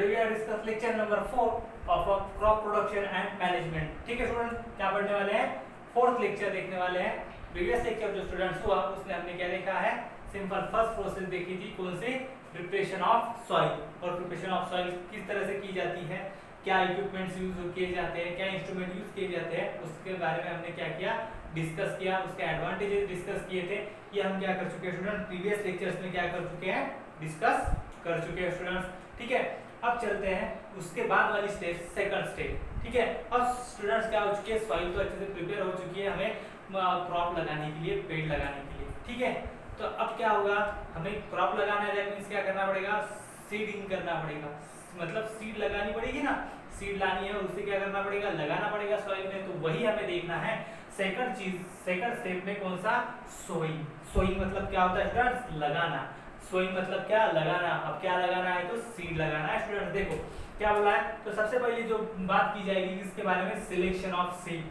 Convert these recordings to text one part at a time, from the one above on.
Today we are discuss lecture number 4 of crop production and management. ठीक है student, क्या पढ़ने वाले हैं? फोर्थ लेक्चर देखने वाले हैं। प्रीवियस लेक्चर जो स्टूडेंट्स हुआ उसमें हमने क्या देखा है? सिंपल फर्स्ट प्रोसेस देखी थी, कौन सी? Preparation of soil. और प्रिपरेशन ऑफ सॉइल किस तरह से की जाती है, क्या इक्विपमेंट्स यूज किए जाते हैं, क्या इंस्ट्रूमेंट यूज किए जाते हैं, उसके बारे में हमने क्या किया? डिस्कस किया। उसके एडवांटेजेस डिस्कस किए थे। ये हम क्या कर चुके हैं स्टूडेंट? प्रीवियस लेक्चर्स में क्या कर चुके हैं? डिस्कस कर चुके हैं स्टूडेंट्स। ठीक है, अब चलते हैं उसके बाद वाली स्टेप, सेकंड स्टेप। ठीक है, अब स्टूडेंट्स क्या हो चुके हैं? सॉइल तो अच्छे से प्रिपेयर हो चुकी है हमें क्रॉप लगाने के लिए, पेड़ लगाने के लिए। ठीक है, तो अब क्या होगा? हमें क्रॉप लगाना है, दैट मींस क्या करना पड़ेगा? सीडिंग करना पड़ेगा, मतलब सीड लगानी पड़ेगी ना, सीड लानी है और उसे क्या करना पड़ेगा? लगाना पड़ेगा सॉइल में। तो वही हमें देखना है। सेकंड चीज, सेकंड स्टेप में कौन सा? सोइंग। सोइंग मतलब क्या होता है स्टूडेंट्स? लगाना। सोइंग मतलब क्या? लगाना। अब क्या लगाना है? तो सीड लगाना है स्टूडेंट। देखो क्या बोला है, तो सबसे पहले जो बात की जाएगी इसके बारे में, सिलेक्शन ऑफ सीड।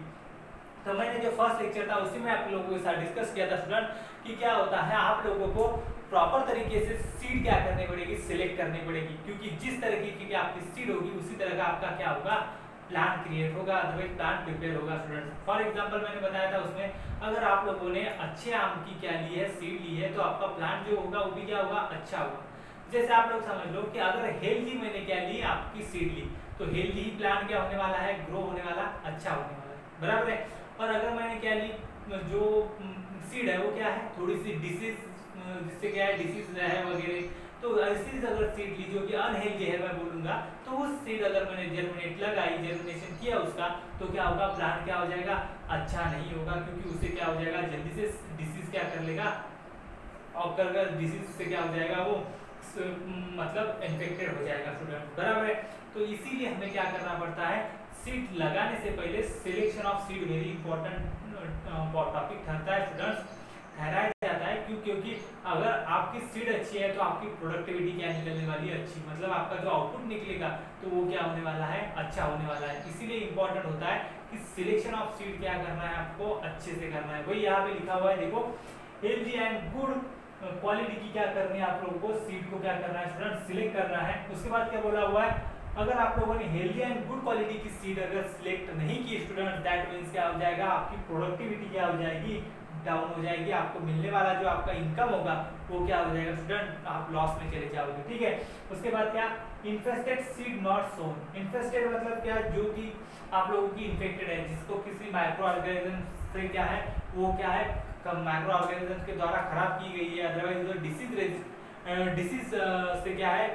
तो मैंने जो फर्स्ट लेक्चर था उसी में आप लोगों के साथ डिस्कस किया था स्टूडेंट कि क्या होता है, आप लोगों को प्रॉपर तरीके से सीड क्या करनी पड़ेगी? सिलेक्ट करनी पड़ेगी, क्योंकि जिस तरीके की आपकी सीड होगी उसी तरह का आपका क्या होगा? प्लांट क्रिएट होगा, अदरवाइज प्लांट प्रिपेयर होगा स्टूडेंट्स। फॉर एग्जांपल मैंने बताया था उसमें, अगर आप लोगों ने अच्छे आम की क्या ली है? सीड ली है, तो आपका प्लांट जो होगा वो भी क्या होगा? अच्छा होगा। जैसे आप लोग समझ लो कि अगर हेल्दी मैंने क्या ली? आपकी सीड ली, तो हेल्दी ही प्लांट क्या होने वाला है? ग्रो होने वाला, अच्छा होने वाला है, बराबर है। और अगर मैंने क्या ली, जो सीड है वो क्या है? थोड़ी सी डिसीज, जिससे क्या है डिसीज है वगैरह, तो ऐसी अगर सीड ली जो कि अनहेल्दी है मैं बोलूंगा, तो उस सीड अगर मैंने जर्मिनेट लगाई, जर्मिनेशन किया उसका, तो क्या होगा? प्लांट क्या हो जाएगा? अच्छा नहीं होगा, क्योंकि उसे क्या हो जाएगा? जल्दी से डिसीज क्या कर लेगा? और कर डिसीज से क्या हो जाएगा? वो मतलब इन्फेक्टेड हो जाएगा स्टूडेंट, बराबर है। तो इसीलिए हमें क्या करना पड़ता है? सीड लगाने से पहले selection of seed very important topic ठहरता है स्टूडेंट्स, ठहराया जाता है। क्यों? क्योंकि अगर आपकी सीड अच्छी है तो आपकी प्रोडक्टिविटी क्या निकलने वाली है? अच्छी, मतलब आपका जो आउटपुट निकलेगा तो वो क्या होने वाला है? अच्छा होने वाला है। इसीलिए इंपॉर्टेंट होता है कि सिलेक्शन ऑफ सीड क्या करना है आपको? अच्छे से करना है। वही यहाँ पे लिखा हुआ है, देखो, हेल्दी एंड गुड क्वालिटी की क्या करनी है आप लोगों को? सीड को क्या करना है स्टूडेंट? सिलेक्ट करना है। उसके बाद क्या बोला हुआ है? अगर आप लोगों ने हेल्दी एंड गुड क्वालिटी की सीड अगर सिलेक्ट नहीं की स्टूडेंट, दैट मींस क्या हो जाएगा? आपकी प्रोडक्टिविटी क्या हो जाएगी? डाउन हो जाएगी। आपको मिलने वाला जो आपका इनकम होगा वो क्या हो जाएगा स्टूडेंट? आप लॉस में चले जाओगे। ठीक है, उसके बाद क्या? Infested seed not sown. Infested मतलब क्या? जो कि आप लोगों की इन्फेक्टेड है, जिसको किसी माइक्रो ऑर्गेनिज्म से क्या है, वो क्या है, माइक्रो ऑर्गेनिज्म के द्वारा खराब की गई है, अदरवाइज डिसीज से क्या है?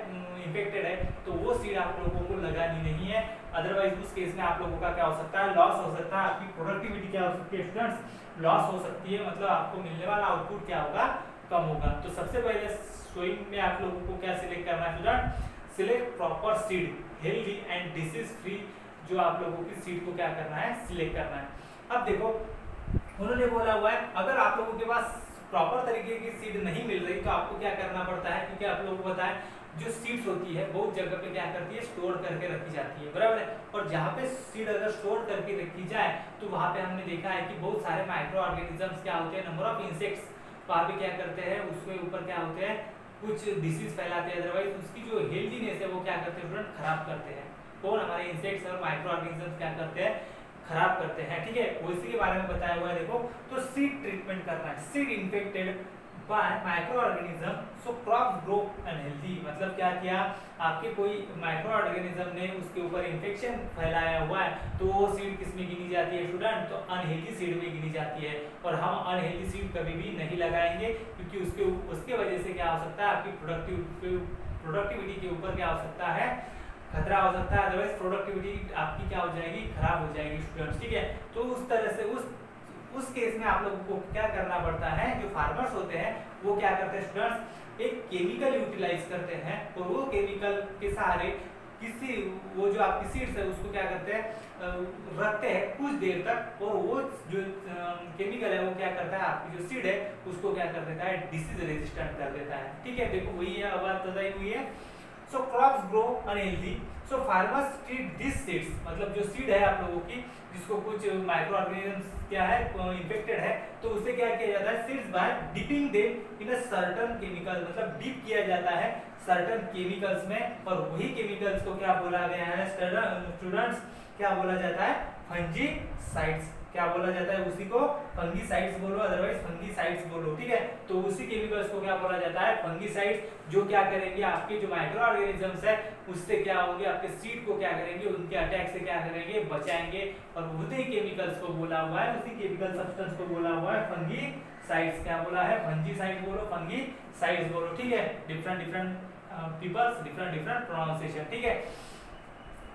इन्फेक्टेड है, तो वो सीड आप लोगों को लगानी नहीं है। अदरवाइज उस केस में आप लोगों का क्या हो सकता है? लॉस हो सकता है। आपकी प्रोडक्टिविटी क्या हो सकती है स्टूडेंट्स? लॉस हो सकती है, मतलब आपको मिलने वाला आउटपुट क्या होगा? कम होगा। तो सबसे पहले सोइंग में आप लोगों को क्या सिलेक्ट करना है student? Select proper seed, healthy and disease free, जो आप लोगों की सीड को क्या करना है? सिलेक्ट करना है। अब देखो उन्होंने बोला हुआ है, अगर आप लोगों के पास प्रॉपर तरीके की सीड नहीं मिल रही तो आपको क्या करना पड़ता है? क्योंकि आप लोगों को पता है जो सीड्स होती है बहुत जगह पे क्या करती है? स्टोर करके रखी जाती है, बराबर है। और जहाँ पे सीड अगर स्टोर करके रखी जाए तो वहाँ पे हमने देखा है कि बहुत सारे माइक्रो ऑर्गेनिजम्स क्या होते हैं, नंबर ऑफ इंसेक्ट्स वहाँ पे क्या करते हैं? उसके ऊपर क्या होते हैं? कुछ डिसीज फैलाते हैं, अदरवाइज उसकी जो हेल्दीनेस है वो क्या करते हैं स्टूडेंट? खराब करते हैं। कौन? हमारे इंसेक्ट्स और माइक्रो ऑर्गेनिजम्स क्या करते हैं? खराब करते हैं। ठीक है, उसी के बारे में बताया हुआ है। देखो, तो सीड ट्रीटमेंट करना है। Seed infected by micro organism, so crop grow unhealthy. मतलब क्या किया? आपके कोई माइक्रो ऑर्गेनिज्म ने उसके ऊपर इन्फेक्शन फैलाया हुआ है, तो वो सीड किस में गिनी जाती है स्टूडेंट? तो अनहेल्दी सीड में गिनी जाती है। और हम अनहेल्दी सीड कभी भी नहीं लगाएंगे, क्योंकि उसके वजह से क्या हो सकता है? आपकी प्रोडक्टिविटी के ऊपर क्या हो सकता है? खतरा हो सकता है, अदरवाइज प्रोडक्टिविटी आपकी क्या हो जाएगी? खराब हो जाएगी स्टूडेंट्स। ठीक है, तो उस तरह से उस केस में आप लोगों को क्या करना पड़ता है? जो फार्मर्स होते हैं वो क्या करते हैं स्टूडेंट्स? एक केमिकल यूटिलाइज करते हैं, और वो केमिकल के सहारे किसी वो जो आपकी सीड्स है उसको क्या करते हैं? रखते हैं कुछ देर तक, और वो जो केमिकल है वो क्या करता है? आपकी जो सीड है उसको क्या कर देता है? डिसीज रेजिस्टेंट कर देता है। ठीक है, देखो वही है, बात बताई हुई है। So crops grow unhealthy so farmers treat this seeds, मतलब जो सीड है आप लोगों की जिसको कुछ माइक्रो ऑर्गेनिजम्स क्या है इन्फेक्टेड है, तो उसे क्या किया जाता है seeds by dipping them in a certain chemical, मतलब डिप किया जाता है सर्टेन केमिकल्स में, और वही केमिकल्स को क्या बोला गया है स्टूडेंट्स, क्या बोला जाता है फंजीसाइड्स, क्या बोला जाता है उसी को फंगीसाइड्स बोलो, अदरवाइज फंगीसाइड्स बोलो, ठीक है। तो उसी केमिकल्स को क्या बोला जाता है फंगीसाइड्स, जो क्या करेंगे आपके जो माइक्रो ऑर्गेनिजम्स है उससे क्या होंगे, आपके सीड को क्या करेंगे, उनके अटैक से क्या करेंगे, बचाएंगे, और उसी केमिकल्स को बोला हुआ है, उसी केमिकल सब्सटेंस को बोला हुआ है फंगीसाइड्स, क्या बोला है फंगीसाइड्स बोलो, फंगीसाइड्स बोलो, ठीक है। डिफरेंट पीपल्स डिफरेंट प्रोनाउंसिएशन, ठीक है।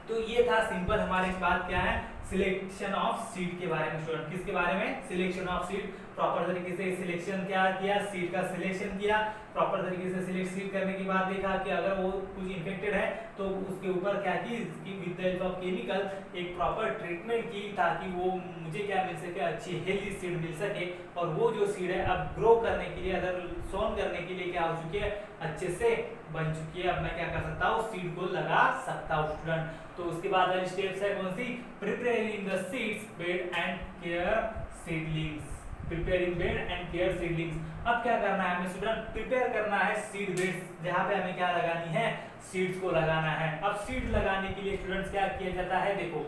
तो ये था सिंपल हमारे बात क्या है सिलेक्शन ऑफ सीड के बारे में स्टूडेंट, किसके बारे में सिलेक्शन ऑफ सीड, प्रॉपर तरीके से सिलेक्शन क्या किया, सीड का सिलेक्शन किया, प्रॉपर तरीके से सिलेक्ट सीड करने के बाद देखा कि अगर वो कुछ इन्फेक्टेड है तो उसके ऊपर क्या की with the help of chemical एक प्रॉपर ट्रीटमेंट की ताकि वो मुझे क्या मिल सके, अच्छी हेल्दी सीड मिल सके, और वो जो सीड है अब ग्रो करने के लिए, अगर सोन करने के लिए क्या हो चुकी है, अच्छे से बन चुकी है, अब मैं क्या कर सकता हूँ सीड को लगा सकता हूँ स्टूडेंट। तो उसके बाद वाली स्टेप्स है कौन सी, preparing the seeds bed and care seedlings, preparing bed and care seedlings. अब क्या करना है हमें स्टूडेंट, प्रिपेयर करना है सीड बेड्स जहाँ पे हमें क्या लगानी है, सीड्स को लगाना है। अब सीड लगाने के लिए स्टूडेंट्स क्या किया जाता है, देखो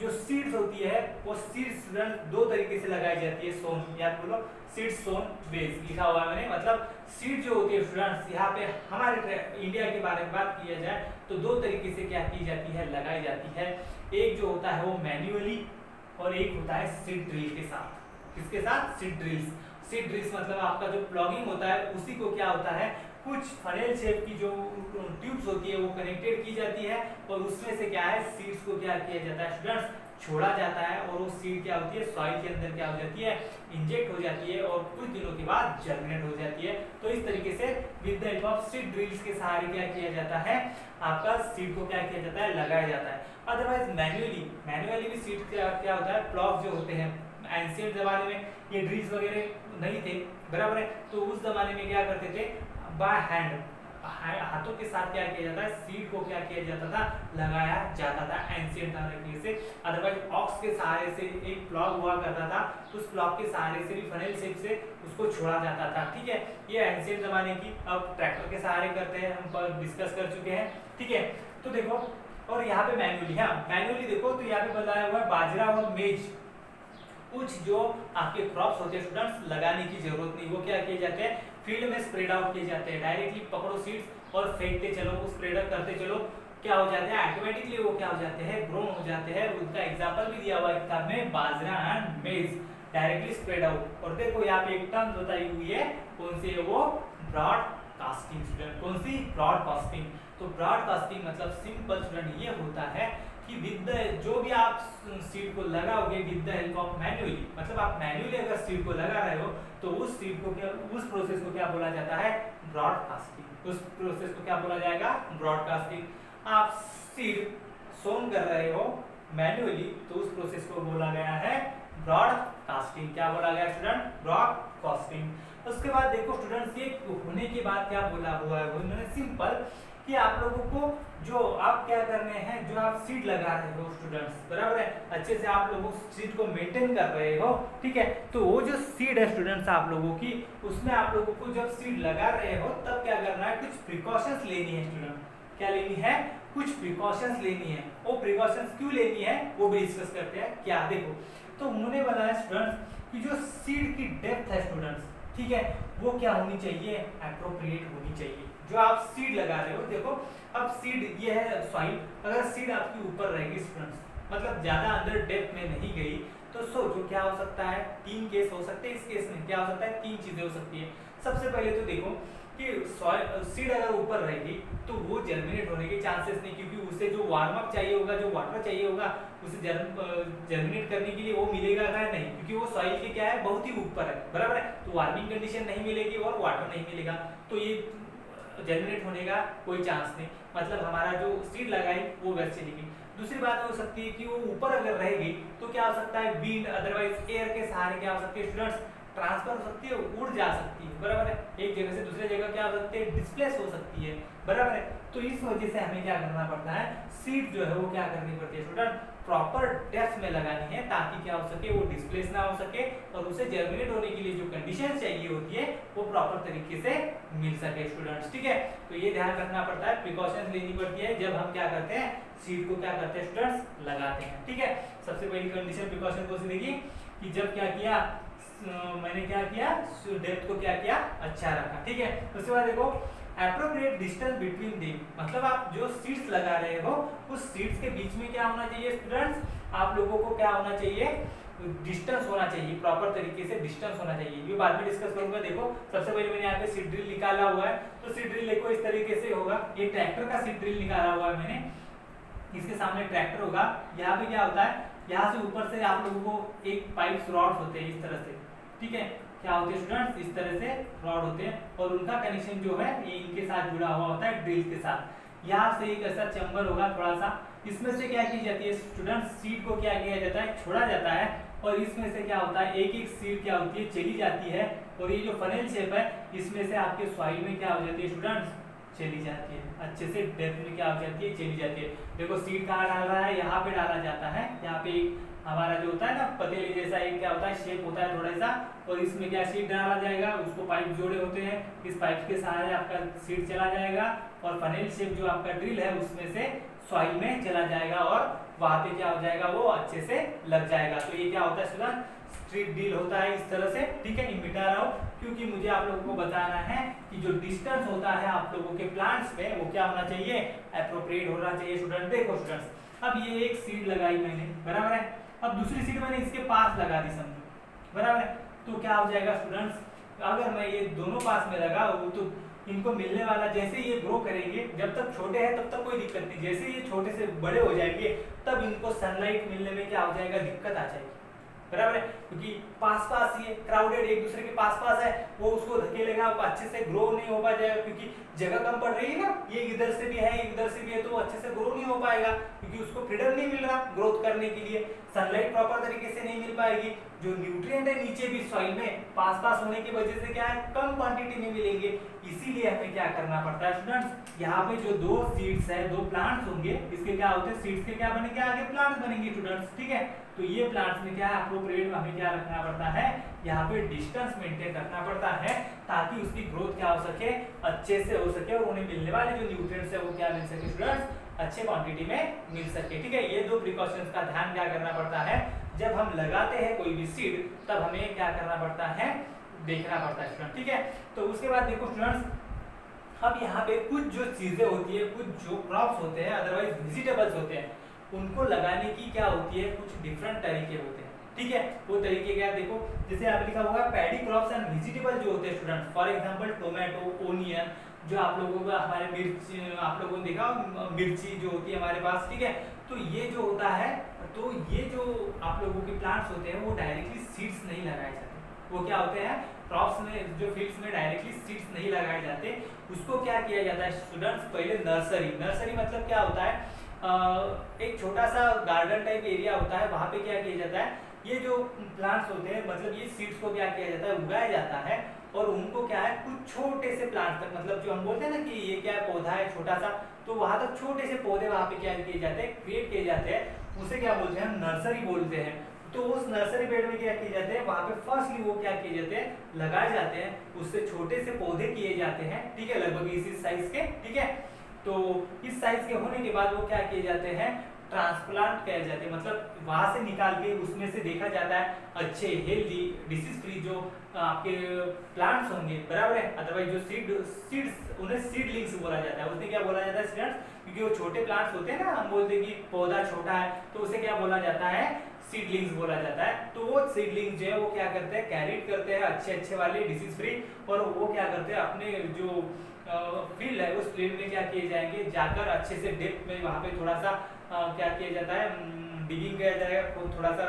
जो सीड्स होती है वो सीड्स स्टूडेंट दो तरीके से लगाई जाती है, सोन या बोलो सीड सोन बेस लिखा हुआ है मैंने, मतलब सीड जो होती है स्टूडेंट्स यहाँ पे हमारे इंडिया के बारे में बात किया जाए तो दो तरीके से क्या की जाती है, लगाई जाती है। एक जो होता है वो मैन्युअली, और एक होता है सीड ड्रिल के साथ, किसके साथ, सीड ड्रिल्स। सीड ड्रिल्स मतलब आपका जो प्लॉगिंग होता है उसी को क्या होता है, कुछ फनेल शेप की जो ट्यूब्स होती है वो कनेक्टेड की जाती है, और उसमें से क्या है सीड्स को क्या किया जाता है स्टूडेंट्स, छोड़ा जाता है, और वो सीड क्या होती है सॉइल के अंदर क्या हो जाती है, इंजेक्ट हो जाती है, और कुछ दिनों के बाद जर्मिनेट हो जाती है। तो इस तरीके से with the help of seed drills के सहारे क्या किया जाता है, आपका सीड को क्या किया जाता है, लगाया जाता है। अदरवाइज मैन्युअली भी सीड क्या होता है, प्लॉग जो होते हैं, एंशिएंट जमाने में ये ड्रिल्स वगैरह नहीं थे, बराबर है, तो उस जमाने में क्या करते थे, बाय हैंड हाथों के साथ क्या किया जाता है, सीड को क्या किया जाता था, लगाया जाता था एंशिएंट तरीके से। अदरवाइज ऑक्स के सहारे से एक प्लॉग हुआ करता था, उस प्लॉग के सहारे से भी फनेल शेप से उसको छोड़ा जाता था, ठीक है। ये एंशिएंट जमाने की, अब ट्रैक्टर के सहारे करते हैं, हम डिस्कस कर चुके हैं, ठीक है। तो देखो, और यहाँ पे मैन्युअली, हाँ मैन्युअली देखो तो यहाँ पे बताया हुआ है बाजरा और मेज, कुछ जो आपके क्रॉप्स होते हैं स्टूडेंट्स लगाने की जरूरत नहीं, वो क्या किए जाते हैं फील्ड में स्प्रेड आउट किए जाते हैं, डायरेक्टली पकड़ो सीड्स और फेंकते चलो, स्प्रेड करते चलो, क्या हो जाते हैं ऑटोमेटिकली वो क्या हो जाते हैं, ग्रोन हो जाते हैं। उनका एग्जांपल भी दिया हुआ है किताब में, बाजरा and maize directly spread out. और देखो यहाँ पे एक टर्म बताई हुई है, कौन सी है वो, ब्रॉडकास्टिंग स्टूडेंट, कौन सी, ब्रॉडकास्टिंग। तो ब्रॉडकास्टिंग मतलब सिंपल स्टूडेंट ये होता है कि विद जो भी आप सीड को लगाओगे with the help of manually, मतलब आप मैन्युअली अगर सीड को लगा रहे हो तो उस सीड को क्या, उस प्रोसेस को क्या बोला जाता है, ब्रॉडकास्टिंग। उस प्रोसेस को क्या बोला जाएगा, ब्रॉडकास्टिंग। आप सीड सोन कर रहे हो मैन्युअली तो उस प्रोसेस को बोला गया है ब्रॉडकास्टिंग। क्या बोला गया स्टूडेंट, ब्रॉडकास्टिंग। उसके बाद देखो स्टूडेंट्स, ये होने के बाद क्या बोला हुआ है, उन्होंने सिंपल कि आप लोगों को जो आप क्या करने हैं, जो आप सीड लगा रहे हो स्टूडेंट्स, बराबर है, अच्छे से आप लोगों सीड को मेंटेन कर रहे हो, ठीक है। तो वो जो सीड है स्टूडेंट्स आप लोगों की, उसमें आप लोगों को जब सीड लगा रहे हो तब क्या करना है, कुछ प्रिकॉशंस लेनी है स्टूडेंट। क्या लेनी है, कुछ प्रिकॉशंस लेनी है। वो प्रिकॉशंस क्यों लेनी है वो भी डिस्कस करते हैं। क्या, देखो तो उन्होंने बताया स्टूडेंट्स कि जो सीड की डेप्थ है स्टूडेंट्स, ठीक है, वो क्या होनी चाहिए, एप्रोप्रिएट होनी चाहिए। जो आप सीड लगा रहे हो, देखो अब सीड ये है सॉइल, अगर सीड आपकी ऊपर रहेगी स्टूडेंट्स, मतलब ज्यादा अंदर डेप्थ में नहीं गई, तो सोचो क्या हो सकता है, तीन केस हो सकते हैं। इस केस में क्या हो सकता है, तीन चीजें हो सकती है। सबसे पहले तो देखो कि सीड अगर ऊपर रहेगी तो वो जर्मिनेट होने के चांसेस नहीं, क्योंकि उसे जो वार्म अप चाहिए होगा, जो वाटर चाहिए होगा, उसे जर्मिनेट करने के लिए वो मिलेगा नहीं, क्योंकि वो सॉइल के क्या है, बहुत ही ऊपर है, बराबर है। तो वार्मिंग कंडीशन नहीं मिलेगी और वाटर नहीं मिलेगा, तो ये जर्मिनेट होने का कोई चांस नहीं, मतलब हमारा जो सीड लगाई वो वैसे चलेगी। दूसरी बात हो सकती है कि वो ऊपर अगर रहेगी तो क्या हो सकता है, विंड अदरवाइज एयर के सहारे क्या हो सकती है स्टूडेंट्स, ट्रांसफर हो सकती है, उड़ जा सकती है, बराबर है। एक जगह से दूसरे जगह क्या हो सकती है, डिस्प्लेस हो सकती है, बराबर है। तो इस वजह से हमें क्या करना पड़ता है, सीड जो है वो क्या करनी पड़ती है स्टूडेंट, प्रॉपर डेप्थ में लगानी है, ताकि क्या हो सके, वो डिस्प्लेस ना हो सके और उसे जर्मिनेट होने के लिए जो कंडीशन चाहिए होती है वो प्रॉपर तरीके से मिल सके स्टूडेंट्स, ठीक है। तो ये ध्यान रखना पड़ता है, प्रिकॉशंस लेनी पड़ती है जब हम क्या करते हैं, सीड को क्या करते हैं स्टूडेंट्स, लगाते हैं, ठीक है। सबसे पहली कंडीशन प्रिकॉशन कौन सी देखी कि जब क्या किया, मैंने क्या किया, डेप्थ को क्या किया, अच्छा रखा, ठीक है। उसके बाद देखो एप्रोप्रिएट डिस्टेंस बिटवीन देम, मतलब आप जो सीड्स लगा रहे हो उस सीड्स के बीच में क्या होना चाहिए स्टूडेंट्स, आप लोगों को क्या होना चाहिए, डिस्टेंस होना चाहिए, प्रॉपर तरीके से डिस्टेंस होना चाहिए। ये बाद में डिस्कस करूंगा। देखो सबसे पहले मैंने यहाँ पे सीड ड्रिल निकाला हुआ है, तो सीड ड्रिल देखो इस तरीके से होगा, ये ट्रैक्टर का सीड ड्रिल निकाला हुआ है मैंने, इसके सामने ट्रैक्टर होगा, यहाँ पे क्या होता है, यहाँ से ऊपर से आप लोगों को एक पाइप रॉड होते हैं इस तरह से, ठीक है, क्या होते हैं स्टूडेंट्स, इस तरह से रॉड होते हैं और उनका कनेक्शन जो है ये इनके साथ जुड़ा हुआ होता है ड्रिल के साथ। यहाँ से एक ऐसा चैम्बर होगा थोड़ा सा, इसमें से क्या की जाती है स्टूडेंट्स, सीड को क्या किया जाता है, छोड़ा जाता है और इसमें से क्या होता है, एक एक सीड क्या होती है, चली जाती है और ये जो फनेल शेप है इसमें से आपके सॉइल में क्या हो जाती है स्टूडेंट्स, चली जाती है, अच्छे से डेप्थ में क्या हो जाती है, चली जाती है। देखो सीड कहाँ डाल रहा है, यहाँ पे डाला जाता है, यहाँ पे हमारा जो होता है ना पतीले जैसा एक क्या होता है शेप होता है थोड़ा सा, और इसमें क्या सीड डाला जाएगा, उसको पाइप जोड़े होते हैं, इस पाइप के सहारे आपका सीड चला जाएगा और फनेल शेप जो आपका ड्रिल है उसमें से सॉइल में चला जाएगा और वहां पे क्या हो जाएगा, वो अच्छे से लग जाएगा। तो ये क्या होता है स्टूडेंट, स्ट्रिप ड्रिल होता है इस तरह से, ठीक है। मिटा रहा हूँ क्योंकि मुझे आप लोगों को बताना है कि जो डिस्टेंस होता है आप लोगों के प्लांट्स में वो क्या होना चाहिए, एप्रोप्रिएट होना चाहिए स्टूडेंट। देखो स्टूडेंट्स, अब ये एक सीड लगाई मैंने, बराबर है, अब दूसरी सीड मैंने इसके पास लगा दी समझो, बराबर है, तो क्या हो जाएगा स्टूडेंट्स, अगर मैं ये दोनों पास में लगा तो इनको मिलने वाला, जैसे ये ग्रो करेंगे, जब तक छोटे हैं तब तक कोई दिक्कत नहीं, जैसे ये छोटे से बड़े हो जाएंगे तब इनको सनलाइट मिलने में क्या हो जाएगा, दिक्कत आ जाएगी, बराबर है, क्योंकि पास पास ये क्राउडेड एक दूसरे के पास पास है, वो उसको धकेलेगा, वो अच्छे से ग्रो नहीं हो पाएगा क्योंकि जगह कम पड़ रही है ना, ये इधर से भी है इधर से भी है, तो वो अच्छे से ग्रो नहीं हो पाएगा क्योंकि उसको फ्रीडम नहीं मिल रहा ग्रोथ करने के लिए, सनलाइट प्रॉपर तरीके से नहीं मिल पाएगी, जो न्यूट्रिएंट है नीचे भी सॉइल में पास पास होने की वजह से क्या है, कम क्वांटिटी में मिलेंगे। इसीलिए हमें क्या करना पड़ता है स्टूडेंट्स, यहाँ पे जो दो सीड्स है, दो प्लांट्स होंगे, इसके क्या होते हैं, सीड्स के क्या बनेंगे, आगे प्लांट्स बनेंगे स्टूडेंट्स, ठीक है। तो ये प्लांट्स में क्या है, एप्रोप्रिएट हमें क्या रखना पड़ता है, यहाँ पे डिस्टेंस मेंटेन रखना पड़ता है ताकि उसकी ग्रोथ क्या हो सके, अच्छे से हो सके और उन्हें मिलने वाले जो न्यूट्रिएंट्स है वो क्या मिल सके स्टूडेंट्स, अच्छे क्वांटिटी में मिल सके, ठीक है। ये दो प्रिकॉशंस का ध्यान क्या करना पड़ता है, जब हम लगाते हैं कोई भी सीड तब हमें क्या करना पड़ता है, देखना पड़ता है स्टूडेंट, ठीक है। तो उसके बाद देखो स्टूडेंट्स, अब यहाँ पे कुछ जो चीजें होती है, कुछ जो क्रॉप्स होते हैं अदरवाइज वेजिटेबल्स होते हैं, उनको लगाने की क्या होती है, कुछ डिफरेंट तरीके होते हैं, ठीक है। वो तरीके क्या, देखो जैसे यहाँ पे लिखा हुआ पैडी क्रॉप्स एंड वेजिटेबल जो होते हैं student, for example tomato, onion, जो आप लोगों को हमारे मिर्ची, आप लोगों ने देखा मिर्ची जो होती है हमारे पास, ठीक है। तो ये जो होता है, तो ये जो आप लोगों के प्लांट्स होते हैं वो डायरेक्टली सीड्स नहीं लगाए जाते, वो क्या होते हैं, क्रॉप्स में जो फील्ड्स में डायरेक्टली सीड्स नहीं लगाए जाते, उसको क्या किया जाता है स्टूडेंट्स, पहले नर्सरी, नर्सरी मतलब क्या होता है, एक छोटा सा गार्डन टाइप एरिया होता है, वहाँ पे क्या किया जाता है, ये जो प्लांट्स होते हैं मतलब ये सीड्स को क्या किया जाता है, उगाया जाता है और उनको क्या है, कुछ छोटे से प्लांट तक, मतलब जो हम बोलते हैं ना कि ये क्या है, पौधा है छोटा सा, तो वहां तक छोटे से पौधे वहां पे क्या किए जाते हैं, क्रिएट किए जाते हैं, उसे क्या बोलते हैं, नर्सरी बोलते हैं। तो उस नर्सरी बेड में क्या किए जाते हैं, वहां पे फर्स्टली वो क्या किए जाते हैं, लगाए जाते हैं, उससे छोटे से पौधे किए जाते हैं, ठीक है, लगभग इसी साइज के, ठीक है। तो इस साइज के होने के बाद वो क्या किए जाते हैं, ट्रांसप्लांट किया जाते हैं, मतलब वहां से निकाल के उसमें से देखा जाता है अच्छे हेल्दी डिसीज फ्री जो आपके प्लांट्स होंगे, बराबर है, अदरवाइज जो सीड्स उन्हें सीडलिंग्स बोला जाता है। उसमें क्या बोला जाता है स्टूडेंट्स, क्योंकि वो छोटे प्लांट्स होते हैं ना, हम बोलते हैं कि पौधा छोटा है तो उसे क्या बोला जाता है, सीडलिंग्स बोला जाता है। तो वो सीडलिंग्स जो है वो क्या करते हैं, कैरिड करते हैं अच्छे वाले डिसीज फ्री, और वो क्या करते हैं अपने जो फील्ड है उस फील्ड में क्या किए जाएंगे, जाकर अच्छे से डेप्थ में वहाँ पे थोड़ा सा क्या किया जाता है, डिगिंग किया जाएगा, थोड़ा सा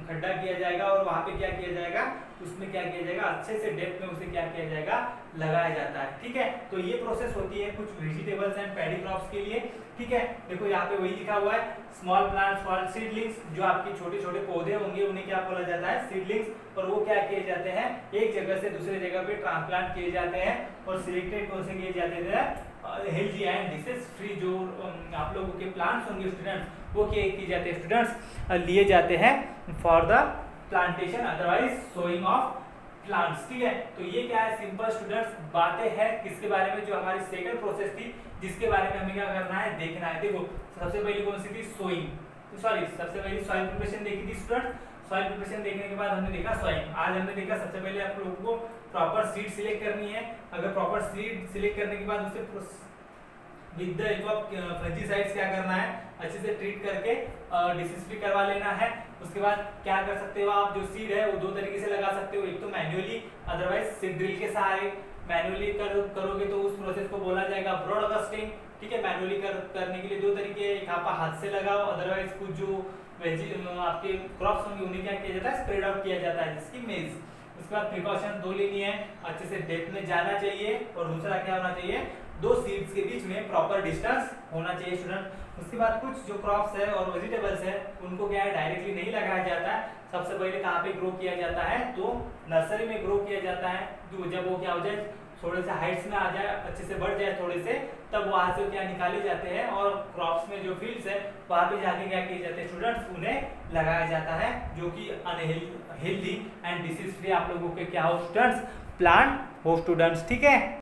खड्डा किया जाएगा और वहां पे क्या किया जाएगा, उसमें क्या किया जाएगा, अच्छे से डेप्थ में उसे क्या किया जाएगा, लगाया जाता है। ठीक है, तो ये प्रोसेस होती है कुछ वेजिटेबल्स एंड पैडी क्रॉप्स के लिए। ठीक है, देखो यहाँ पे वही लिखा हुआ है, स्मॉल प्लांट्स फॉर सीडलिंग्स, जो आपके छोटे छोटे पौधे होंगे उन्हें क्या बोला जाता है, सीडलिंग्स, और वो क्या किए जाते हैं, एक जगह से दूसरे जगह पे ट्रांसप्लांट किए जाते हैं और सिलेक्टेड कौन से किए जाते हैं, हेल्दी एंड डिसीज फ्री जो आप लोगों के प्लांट्स होंगे स्टूडेंट्स, वो क्या किए जाते हैं स्टूडेंट्स, लिए जाते हैं for the plantation otherwise sowing of plants. ठीक है, तो ये क्या है, सिंपल स्टूडेंट्स बातें हैं किसके बारे में, जो हमारी सेकंड प्रोसेस थी जिसके बारे में हमें क्या करना है, देखना है। देखो सबसे पहली कौन सी थी, सोइंग, सॉरी सबसे पहली सॉइल प्रिपरेशन देखी थी स्टूडेंट। सॉइल प्रिपरेशन देखने के बाद हमने देखा सॉइंग। आज हमने देखा सबसे पहले आप लोगों को प्रॉपर सीड सिलेक्ट करनी है। अगर प्रॉपर सीड सिलेक्ट करने के बाद उसे with the help of fungicides क्या करना है, अच्छे से ट्रीट करके डिसीज फ्री करवा लेना है। उसके बाद क्या कर सकते हो आप, जो सीड है वो दो तरीके से लगा सकते हो, एक तो मैन्युअली, अदरवाइज सीड ड्रिल के सहारे। मैन्युअली करोगे तो उस प्रोसेस को बोला जाएगा ब्रॉडकास्टिंग। ठीक है, मैन्युअली करने के लिए दो तरीके, एक आप हाथ से लगाओ, अदरवाइज कुछ जो आपके क्रॉप्स होंगे उन्हें क्या किया जाता है, स्प्रेड आउट किया जाता है, जिसकी मेज। उसके बाद प्रिकॉशन दो लेनी है, अच्छे से डेप्थ में जाना चाहिए, और दूसरा क्या होना चाहिए, दो सीड्स के बीच में प्रॉपर डिस्टेंस होना चाहिए स्टूडेंट। उसके बाद कुछ जो क्रॉप्स है और वेजिटेबल्स है उनको क्या है, डायरेक्टली नहीं लगाया जाता है। सबसे पहले कहाँ पे ग्रो किया जाता है, तो नर्सरी में ग्रो किया जाता है। जो जब वो क्या हो जाए, थोड़े से हाइट्स में आ जाए, अच्छे से बढ़ जाए थोड़े से, तब वहां से क्या निकाले जाते हैं और क्रॉप्स में जो फील्ड्स है वहां पे जाके क्या किए जाते हैं स्टूडेंट्स, उन्हें लगाया जाता है, जो कि अनहेल्दी एंड डिसीज फ्री आप लोगों के क्या हो स्टूडेंट्स, प्लांट हो स्टूडेंट्स। ठीक है।